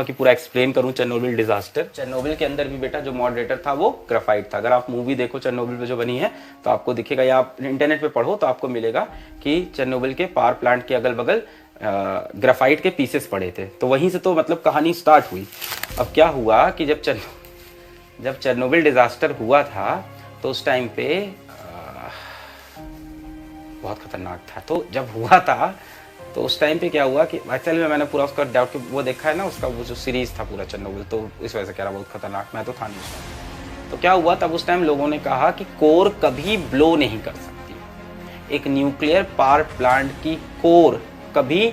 कि पूरा एक्सप्लेन करूं चेरनोबिल डिजास्टर। चेरनोबिल के अंदर भी बेटा जो मॉडरेटर था वो ग्राफाइट था। अगर आप मूवी देखो चेरनोबिल पे जो बनी है तो आपको दिखेगा, या आप इंटरनेट पे पढ़ो तो आपको मिलेगा कि चेरनोबिल के पावर प्लांट के अगल बगल ग्राफाइट के पीसेस पड़े थे। तो वहीं से तो मतलब कहानी स्टार्ट हुई। अब क्या हुआ कि जब चेरनोबिल डिजास्टर हुआ था तो उस टाइम पे बहुत खतरनाक था। तो जब हुआ था तो उस टाइम पे क्या हुआ कि एक्चुअली में मैंने पूरा उसका डाउट वो देखा है ना, उसका वो जो सीरीज था पूरा चेरनोबिल, तो इस वजह से कह रहा बहुत खतरनाक, मैं तो था नहीं उस टाइम। तो क्या हुआ तब उस टाइम लोगों ने कहा कि कोर कभी ब्लो नहीं कर सकती, एक न्यूक्लियर पावर प्लांट की कोर कभी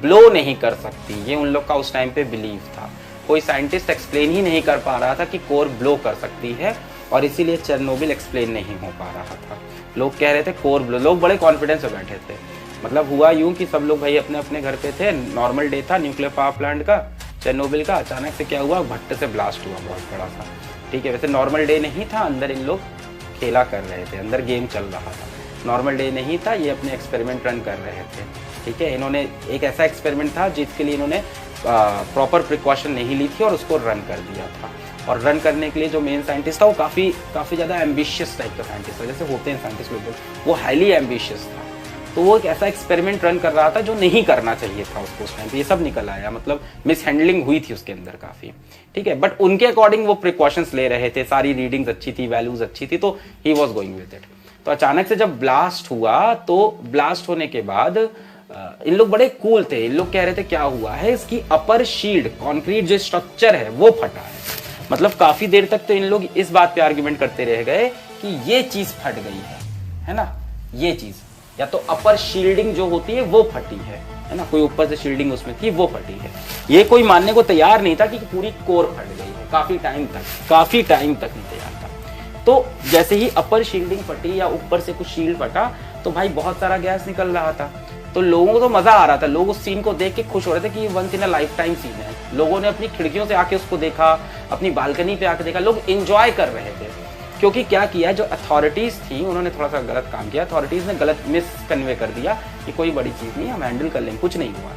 ब्लो नहीं कर सकती। ये उन लोग का उस टाइम पे बिलीव था। कोई साइंटिस्ट एक्सप्लेन ही नहीं कर पा रहा था कि कोर ब्लो कर सकती है, और इसीलिए चेरनोबिल एक्सप्लेन नहीं हो पा रहा था। लोग कह रहे थे कोर ब्लो, लोग बड़े कॉन्फिडेंस में बैठे थे। मतलब हुआ यूं कि सब लोग भाई अपने अपने घर पे थे, नॉर्मल डे था न्यूक्लियर पावर प्लांट का चेरनोबिल का। अचानक से क्या हुआ, भट्ट से ब्लास्ट हुआ बहुत बड़ा सा। ठीक है, वैसे नॉर्मल डे नहीं था, अंदर इन लोग खेला कर रहे थे, अंदर गेम चल रहा था। नॉर्मल डे नहीं था, ये अपने एक्सपेरिमेंट रन कर रहे थे। ठीक है, इन्होंने एक ऐसा एक्सपेरिमेंट था जिसके लिए इन्होंने प्रॉपर प्रिकॉशन नहीं ली थी और उसको रन कर दिया था। और रन करने के लिए जो मेन साइंटिस्ट था वो काफ़ी ज़्यादा एम्बिशियस टाइप का साइंटिस्ट था, जैसे होते हैं साइंटिस्ट लोग, वो हाईली एम्बिशियस था। तो वो एक ऐसा एक्सपेरिमेंट रन कर रहा था जो नहीं करना चाहिए था उसको उस टाइम पे। ये सब निकल आया, मतलब मिस हैंडलिंग हुई थी उसके अंदर काफ़ी। ठीक है, बट उनके अकॉर्डिंग वो प्रिकॉशंस ले रहे थे, सारी रीडिंग्स अच्छी थी, वैल्यूज अच्छी थी, तो he was going with it. तो अचानक से जब ब्लास्ट हुआ तो ब्लास्ट होने के बाद इन लोग बड़े कूल थे। इन लोग कह रहे थे क्या हुआ है, इसकी अपर शील्ड कॉन्क्रीट जो स्ट्रक्चर है वो फटा है। मतलब काफी देर तक तो इन लोग इस बात पे आर्ग्यूमेंट करते रह गए कि ये चीज फट गई है ना, ये चीज या तो अपर शील्डिंग जो होती है वो फटी है ना, कोई ऊपर से शील्डिंग उसमें थी वो फटी है। ये कोई मानने को तैयार नहीं था कि पूरी कोर फट गई है। काफी टाइम तक नहीं तैयार था। तो जैसे ही अपर शील्डिंग फटी या ऊपर से कुछ शील्ड फटा तो भाई बहुत सारा गैस निकल रहा था। तो लोगों को तो मजा आ रहा था, लोग उस सीन को देख के खुश हो रहे थे कि ये once in a lifetime scene है। लोगों ने अपनी खिड़कियों से आके उसको देखा, अपनी बालकनी पे आके देखा, लोग एंजॉय कर रहे थे। क्योंकि क्या किया, जो अथॉरिटीज थी उन्होंने थोड़ा सा गलत काम किया। अथॉरिटीज ने गलत मिस कन्वे कर दिया कि कोई बड़ी चीज नहीं, हम हैंडल कर लेंगे, कुछ नहीं हुआ।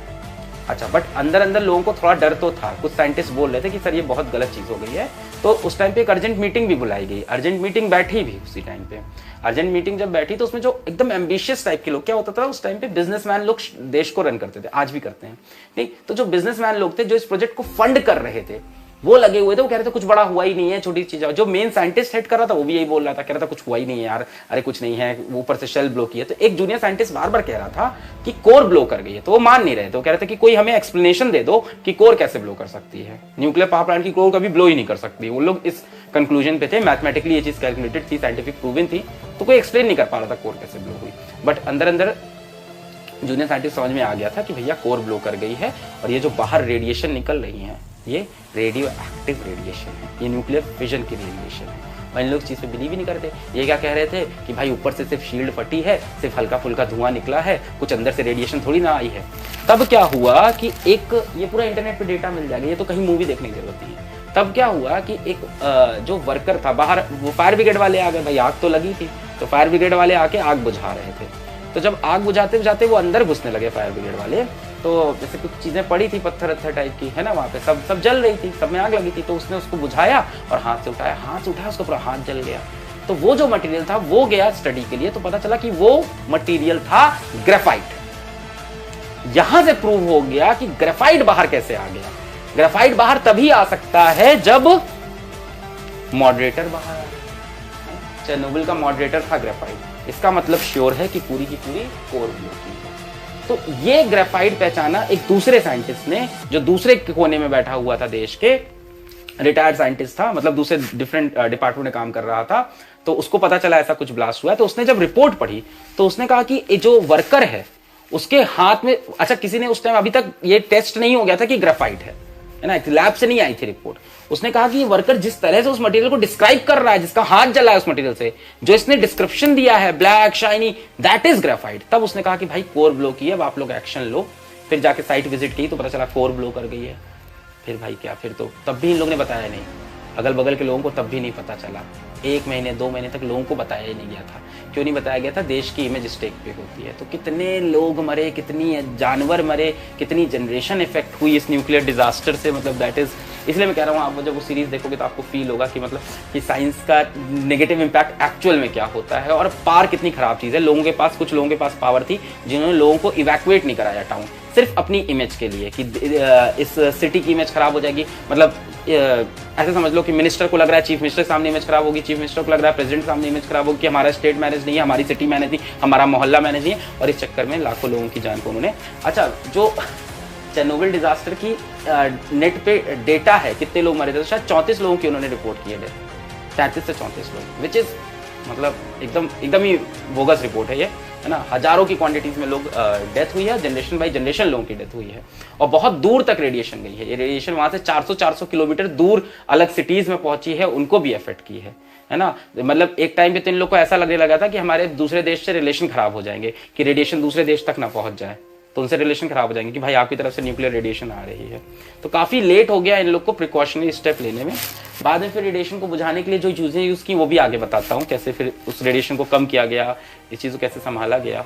अच्छा, बट अंदर अंदर लोगों को थोड़ा डर तो था। कुछ साइंटिस्ट बोल रहे थे कि सर ये बहुत गलत चीज हो गई है। तो उस टाइम पे एक अर्जेंट मीटिंग भी बुलाई गई, अर्जेंट मीटिंग बैठी भी उसी टाइम पे। अर्जेंट मीटिंग जब बैठी तो उसमें जो एकदम एम्बिशियस टाइप के लोग, क्या होता था उस टाइम पे बिजनेसमैन लोग देश को रन करते थे, आज भी करते हैं नहीं, तो जो बिजनेसमैन लोग थे जो इस प्रोजेक्ट को फंड कर रहे थे वो लगे हुए थे। वो कह रहे थे कुछ बड़ा हुआ ही नहीं है, छोटी चीज। जो मेन साइंटिस्ट हेड कर रहा था वो भी यही बोल रहा था, कह रहा था कुछ हुआ ही नहीं है यार, अरे कुछ नहीं है, ऊपर से शेल ब्लो की है। तो एक जूनियर साइंटिस्ट बार बार कह रहा था कि कोर ब्लो कर गई है, तो वो मान नहीं रहे थे। वो कह रहे थे कि कोई हमें एक्सप्लेनेशन दे दो कि कोर कैसे ब्लो कर सकती है, न्यूक्लियर पावर प्लांट की कोर कभी ब्लो ही नहीं कर सकती। वो लोग इस कंक्लूजन पे थे, मैथमेटिकली ये चीज कैलकुलेटेड थी, साइंटिफिक प्रूवन थी, तो कोई एक्सप्लेन नहीं कर पा रहा था कोर कैसे ब्लो हुई। बट अंदर अंदर जूनियर साइंटिस्ट समझ में आ गया था कि भैया कोर ब्लो कर गई है, और ये जो बाहर रेडिएशन निकल रही है ये रेडियो एक्टिव रेडिएशन है, ये न्यूक्लियर फिजन की रेडिएशन है। और इन लोग इस चीज़ पे बिलीव ही नहीं करते। ये क्या कह रहे थे कि भाई ऊपर से सिर्फ शील्ड फटी है, सिर्फ हल्का फुल्का धुआं निकला है, कुछ अंदर से रेडिएशन थोड़ी ना आई है। तब क्या हुआ कि एक, ये पूरा इंटरनेट पे डेटा मिल जाएगा, ये तो कहीं मूवी देखने की जरूरत नहीं है। तब क्या हुआ कि एक जो वर्कर था बाहर, वो फायर ब्रिगेड वाले आ गए, भाई आग तो लगी थी, तो फायर ब्रिगेड वाले आके आग बुझा रहे थे। तो जब आग बुझाते बुझाते वो अंदर घुसने लगे फायर ब्रिगेड वाले, तो जैसे कुछ चीजें पड़ी थी पत्थर अत्थर टाइप की, है ना, वहाँ पे सब जल रही थी, सब में आग लगी थी। तो उसने उसको बुझाया और हाथ से उठाया, हाथ से उठाया, उसका पूरा हाथ जल गया। तो वो जो मटेरियल था वो गया स्टडी के लिए, तो पता चला कि वो मटेरियल था ग्रेफाइट। यहां से प्रूव हो गया कि ग्रेफाइट बाहर कैसे आ गया। ग्रेफाइट बाहर तभी आ सकता है जब मॉडरेटर बाहर आ गया। चेरनोबिल का मॉडरेटर था ग्रेफाइट, इसका मतलब श्योर है कि पूरी की पूरी कोर ब्लो की है। तो ये ग्रेफाइट पहचाना एक दूसरे साइंटिस्ट ने, जो दूसरे कोने में बैठा हुआ था, देश के रिटायर्ड साइंटिस्ट था, मतलब दूसरे डिफरेंट डिपार्टमेंट में काम कर रहा था। तो उसको पता चला ऐसा कुछ ब्लास्ट हुआ है। तो उसने जब रिपोर्ट पढ़ी तो उसने कहा कि जो वर्कर है उसके हाथ में, अच्छा किसी ने उस टाइम, अभी तक ये टेस्ट नहीं हो गया था कि ग्रेफाइट है ना, लैब से नहीं आई थी रिपोर्ट। उसने कहा कि ये वर्कर जिस तरह से उस मटेरियल को डिस्क्राइब कर रहा है, जिसका हाथ जला है उस मटेरियल से, जो इसने डिस्क्रिप्शन दिया है black shiny, that is graphite. तब उसने कहा कि भाई कोर ब्लो की है, अब आप लोग एक्शन लो। फिर जाके साइट विजिट की तो पता चला कोर ब्लो कर गई है। फिर भाई क्या, फिर तो तब भी इन लोगों ने बताया नहीं अगल बगल के लोगों को तब भी नहीं पता चला। 1 महीने 2 महीने तक लोगों को बताया ही नहीं गया था। क्यों नहीं बताया गया था? देश की इमेज स्टेक पे होती है। तो कितने लोग मरे, कितनी जानवर मरे, कितनी जनरेशन इफेक्ट हुई इस न्यूक्लियर डिजास्टर से, मतलब दैट इज, इसलिए मैं कह रहा हूँ आप जब वो सीरीज देखोगे तो आपको फील होगा कि मतलब कि साइंस का नेगेटिव इम्पैक्ट एक्चुअल में क्या होता है और पार कितनी खराब चीज़ है। लोगों के पास, कुछ लोगों के पास पावर थी जिन्होंने लोगों को इवैक्यूएट नहीं कराया टाउन, सिर्फ अपनी इमेज के लिए कि इस सिटी की इमेज खराब हो जाएगी। मतलब ऐसे समझ लो कि मिनिस्टर को लग रहा है चीफ मिनिस्टर के सामने इमेज खराब होगी, चीफ मिनिस्टर को लग रहा है प्रेसिडेंट के सामने इमेज खराब होगी कि हमारा स्टेट मैनेज नहीं है, हमारी सिटी मैनेज नहीं, हमारा मोहल्ला मैनेज नहीं है, और इस चक्कर में लाखों लोगों की जान को उन्होंने। अच्छा, जो चेरनोबिल डिजास्टर की नेट पे डेटा है कितने लोग मरे थे, तो शायद 34 लोगों की उन्होंने रिपोर्ट किए थे, 33 से 34 लोग, विच इज मतलब एकदम ही बोगस रिपोर्ट है ये, है ना। हजारों की क्वांटिटीज में लोग डेथ हुई है, जनरेशन बाई जनरेशन लोगों की डेथ हुई है, और बहुत दूर तक रेडिएशन गई है। ये रेडिएशन वहां से 400 किलोमीटर दूर अलग सिटीज में पहुंची है, उनको भी अफेक्ट की है ना। मतलब एक टाइम पे तो इन लोग को ऐसा लगने लगा था कि हमारे दूसरे देश से रिलेशन खराब हो जाएंगे, कि रेडिएशन दूसरे देश तक ना पहुंच जाए, तो उनसे रिलेशन खराब हो जाएंगे कि भाई आपकी तरफ से न्यूक्लियर रेडिएशन आ रही है। तो काफी लेट हो गया इन लोग को प्रिकॉशनरी स्टेप लेने में। बाद में फिर रेडिएशन को बुझाने के लिए जो चीजें यूज की वो भी आगे बताता हूँ, कैसे फिर उस रेडिएशन को कम किया गया, इस चीज को कैसे संभाला गया।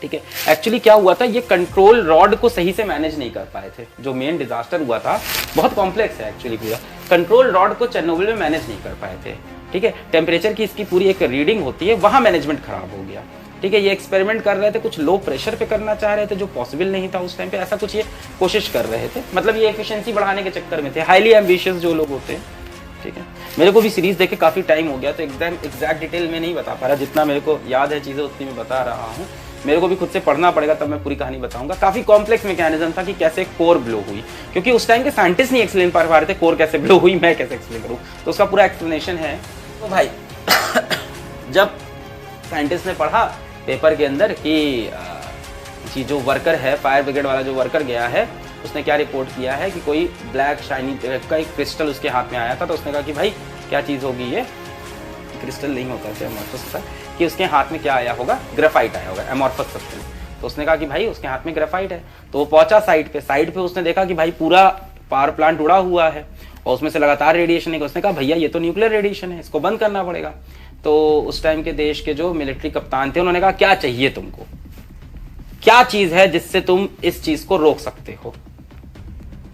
ठीक है, एक्चुअली क्या हुआ था, ये कंट्रोल रॉड को सही से मैनेज नहीं कर पाए थे। जो मेन डिजास्टर हुआ था बहुत कॉम्प्लेक्स है एक्चुअली, पूरा कंट्रोल रॉड को चेरनोबिल में मैनेज नहीं कर पाए थे। ठीक है, टेम्परेचर की इसकी पूरी एक रीडिंग होती है, वहां मैनेजमेंट खराब हो गया। ठीक है, ये एक्सपेरिमेंट कर रहे थे, कुछ लो प्रेशर पे करना चाह रहे थे जो पॉसिबल नहीं था उस टाइम पे, ऐसा कुछ ये कोशिश कर रहे थे। मतलब ये एफिशिएंसी बढ़ाने के चक्कर में थे, हाईली एम्बिशियस जो लोग होते हैं। ठीक है, मेरे को भी सीरीज देखे काफी टाइम हो गया, तो एकदम एग्जैक्ट डिटेल में नहीं बता पा रहा, जितना मेरे को याद है चीजें उतनी मैं बता रहा हूँ। मेरे को भी खुद से पढ़ना पड़ेगा तब मैं पूरी कहानी बताऊंगा। काफी कॉम्प्लेक्स मैकेनिज्म था कि कैसे कोर ब्लो हुई, क्योंकि उस टाइम के साइंटिस्ट नहीं एक्सप्लेन कर पा रहे थे कोर कैसे ब्लो हुई, मैं कैसे एक्सप्लेन करूँ, तो उसका पूरा एक्सप्लेनेशन है। तो भाई जब साइंटिस्ट ने पढ़ा पेपर के अंदर कि जो वर्कर है, फायर ब्रिगेड वाला जो वर्कर गया है, उसने क्या रिपोर्ट किया है कि कोई ब्लैक शाइनी का एक क्रिस्टल उसके हाथ में आया था, तो उसने कहा कि भाई क्या चीज़ होगी ये, क्रिस्टल नहीं होता है एमॉर्फस होता है, कि उसके हाथ में क्या आया होगा, ग्रेफाइट आया होगा, एमॉर्फस सब्सटेंस। तो उसने कहा कि भाई उसके हाथ में ग्रेफाइट है। तो वो पहुंचा साइड पे उसने देखा कि भाई पूरा पावर प्लांट उड़ा हुआ है और उसमें से लगातार रेडिएशन है। उसने कहा भैया ये तो न्यूक्लियर रेडिएशन है, इसको बंद करना पड़ेगा। तो उस टाइम के देश के जो मिलिट्री कप्तान थे उन्होंने कहा क्या चाहिए तुमको, क्या चीज है जिससे तुम इस चीज को रोक सकते हो।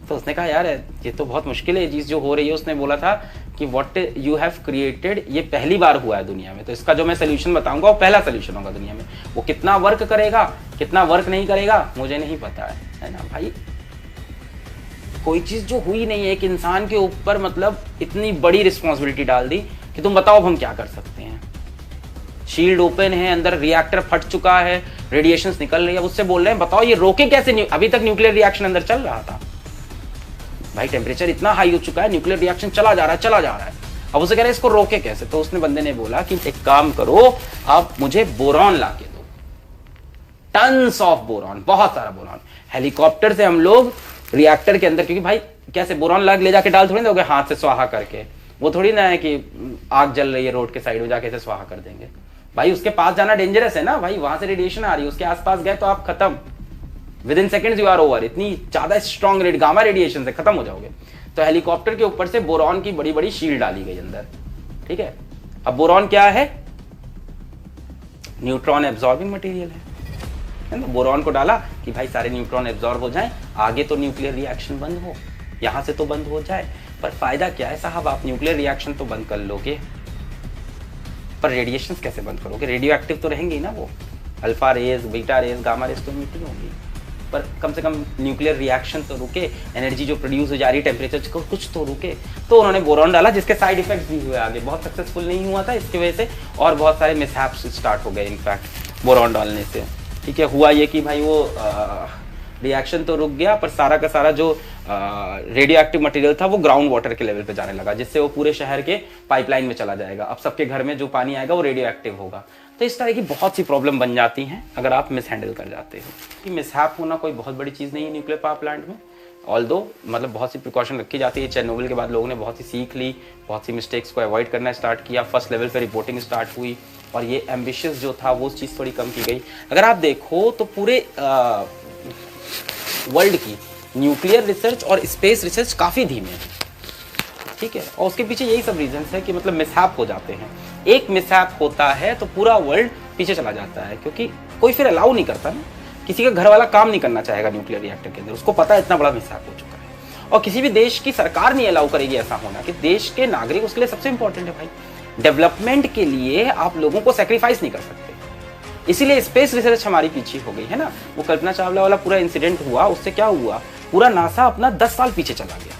तो उसने कहा यार ये तो बहुत मुश्किल है ये चीज जो हो रही है। उसने बोला था कि व्हाट यू हैव क्रिएटेड, ये पहली बार हुआ है दुनिया में, तो इसका जो मैं सोल्यूशन बताऊंगा वो पहला सोल्यूशन होगा दुनिया में। वो कितना वर्क करेगा कितना वर्क नहीं करेगा मुझे नहीं पता है ना भाई। कोई चीज जो हुई नहीं है, एक इंसान के ऊपर मतलब इतनी बड़ी रिस्पॉन्सिबिलिटी डाल दी कि तुम बताओ अब हम क्या कर सकते हैं। शील्ड ओपन है, अंदर रिएक्टर फट चुका है, रेडिएशंस निकल रही है, उससे बोल रहे हैं बताओ ये रोके कैसे। अभी तक न्यूक्लियर रिएक्शन अंदर चल रहा था भाई, टेम्परेचर इतना हाई हो चुका है, न्यूक्लियर रिएक्शन चला जा रहा है। अब उसे कह रहे हैं इसको रोके कैसे। तो उसने बंदे ने बोला कि एक काम करो, आप मुझे बोरॉन ला के दो, टन्स ऑफ बोरॉन, बहुत सारा बोरॉन। हेलीकॉप्टर से हम लोग रिएक्टर के अंदर, क्योंकि भाई कैसे बोरॉन ले जाके डाल थोड़ी दोगे हाथ से स्वाहा करके, वो थोड़ी ना है कि आग जल रही है रोड के साइड में जाके ऐसे स्वाहा कर देंगे भाई। उसके पास जाना डेंजरस है ना भाई, वहां से रेडिएशन आ रही है, उसके आसपास गए तो आप खत्म, within seconds you are over. इतनी ज्यादा स्ट्रॉन्ग गामा रेडिएशन से खत्म हो जाओगे। तो हेलीकॉप्टर के ऊपर से बोरॉन की बड़ी बड़ी शील्ड डाली गई अंदर। ठीक है, अब बोरॉन क्या है, न्यूट्रॉन एब्जॉर्बिंग मटेरियल है ना। बोरॉन को डाला कि भाई सारे न्यूट्रॉन एब्जॉर्ब हो जाएं, आगे तो न्यूक्लियर रिएक्शन बंद हो, यहां से तो बंद हो जाए। पर फायदा क्या है साहब, आप न्यूक्लियर रिएक्शन तो बंद कर लोगे पर रेडिएशन कैसे बंद करोगे, रेडियो एक्टिव तो रहेंगे ही ना वो, alpha raise beta raise gamma rays तो इमिटिंग होंगी। पर कम से कम न्यूक्लियर रिएक्शन तो रुके, एनर्जी जो प्रोड्यूस हो जा रही है टेम्परेचर को कुछ तो रुके। तो उन्होंने बोरॉन डाला, जिसके साइड इफेक्ट्स भी हुए आगे, बहुत सक्सेसफुल नहीं हुआ था इसकी वजह से, और बहुत सारे मिसहैप्स स्टार्ट हो गए इनफैक्ट बोरॉन डालने से। ठीक है, हुआ ये कि भाई वो रिएक्शन तो रुक गया, पर सारा का सारा जो रेडियो एक्टिव मटेरियल था वो ग्राउंड वाटर के लेवल पे जाने लगा, जिससे वो पूरे शहर के पाइपलाइन में चला जाएगा। अब सबके घर में जो पानी आएगा वो रेडियो एक्टिव होगा। तो इस तरह की बहुत सी प्रॉब्लम बन जाती हैं अगर आप मिसहैंडल कर जाते हो। कि मिसहैप होना कोई बहुत बड़ी चीज़ नहीं है न्यूक्लियर पावर प्लांट में, ऑल्दो मतलब बहुत सी प्रिकॉशन रखी जाती है। चेरनोबिल के बाद लोगों ने बहुत सी सीख ली, बहुत सी मिस्टेक्स को अवॉइड करना स्टार्ट किया, फर्स्ट लेवल पे रिपोर्टिंग स्टार्ट हुई, और ये एम्बिशियस जो था वो चीज़ थोड़ी कम की गई। अगर आप देखो तो पूरे वर्ल्ड की न्यूक्लियर रिसर्च और स्पेस रिसर्च काफ़ी धीमे है। ठीक है, और उसके पीछे यही सब रीजन है कि मतलब मिसहैप हो जाते हैं। एक मिसहैप होता है तो पूरा वर्ल्ड पीछे चला जाता है, क्योंकि कोई फिर अलाउ नहीं करता ना, किसी का घर वाला काम नहीं करना चाहेगा न्यूक्लियर रिएक्टर के अंदर, उसको पता है इतना बड़ा मिसहैप हो चुका है। और किसी भी देश की सरकार नहीं अलाउ करेगी ऐसा होना कि देश के नागरिक उसके लिए सबसे इंपॉर्टेंट है भाई। डेवलपमेंट के लिए आप लोगों को सेक्रीफाइस नहीं कर सकते, इसीलिए स्पेस रिसर्च हमारी पीछे हो गई है ना। वो कल्पना चावला वाला पूरा इंसिडेंट हुआ, उससे क्या हुआ, पूरा नासा अपना 10 साल पीछे चला गया।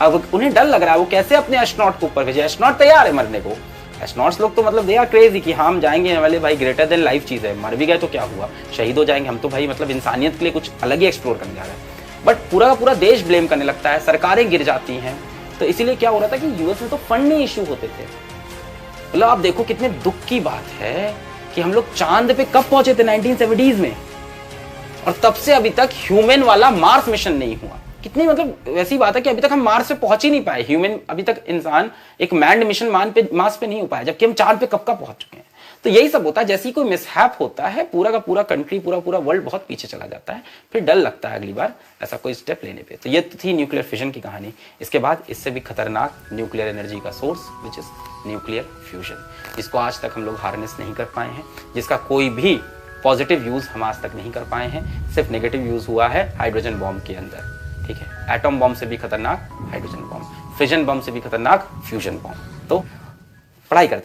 अब उन्हें डर लग रहा है वो कैसे अपने एस्ट्रोनॉट को ऊपर भेजे। एस्ट्रोनॉट तैयार है मरने को, एस्ट्रोनॉट्स लोग तो मतलब दे आर क्रेजी कि हम जाएंगे वाले भाई, ग्रेटर देन लाइफ चीज है, मर भी गए तो क्या हुआ, शहीद हो जाएंगे, हम तो भाई मतलब इंसानियत के लिए कुछ अलग ही एक्सप्लोर करने जा रहे हैं। बट पूरा का पूरा देश ब्लेम करने लगता है, सरकारें गिर जाती हैं। तो इसीलिए क्या हो रहा था कि यूएस में तो फंडिंग इशू होते थे। मतलब आप देखो कितने दुख की बात है कि हम लोग चांद पे कब पहुंचे थे 1970s में, और तब से अभी तक ह्यूमन वाला मार्स मिशन नहीं हुआ। कितनी मतलब वैसी बात है कि अभी तक हम मार्स पे पहुंच ही नहीं पाए, ह्यूमन अभी तक इंसान एक मैन्ड मिशन मार्स पे नहीं हो पाया, जबकि हम चांद पे कब का पहुंच चुके हैं। तो यही सब होता है, जैसे ही कोई मिसहैप होता है पूरा का पूरा कंट्री, पूरा वर्ल्ड बहुत पीछे चला जाता है, फिर डर लगता है अगली बार ऐसा कोई स्टेप लेने पे। तो ये थी न्यूक्लियर फिजन की कहानी। इसके बाद इससे भी खतरनाक न्यूक्लियर एनर्जी का source which is nuclear fusion, जिसको आज तक हम लोग हार्नेस नहीं कर पाए हैं, जिसका कोई भी पॉजिटिव यूज हम आज तक नहीं कर पाए हैं, सिर्फ नेगेटिव यूज हुआ है हाइड्रोजन बॉम्ब के अंदर। ठीक है, एटम बॉम्ब से भी खतरनाक हाइड्रोजन बॉम्ब, फिजन बॉम्ब से भी खतरनाक फ्यूजन बॉम्ब। तो पढ़ाई करते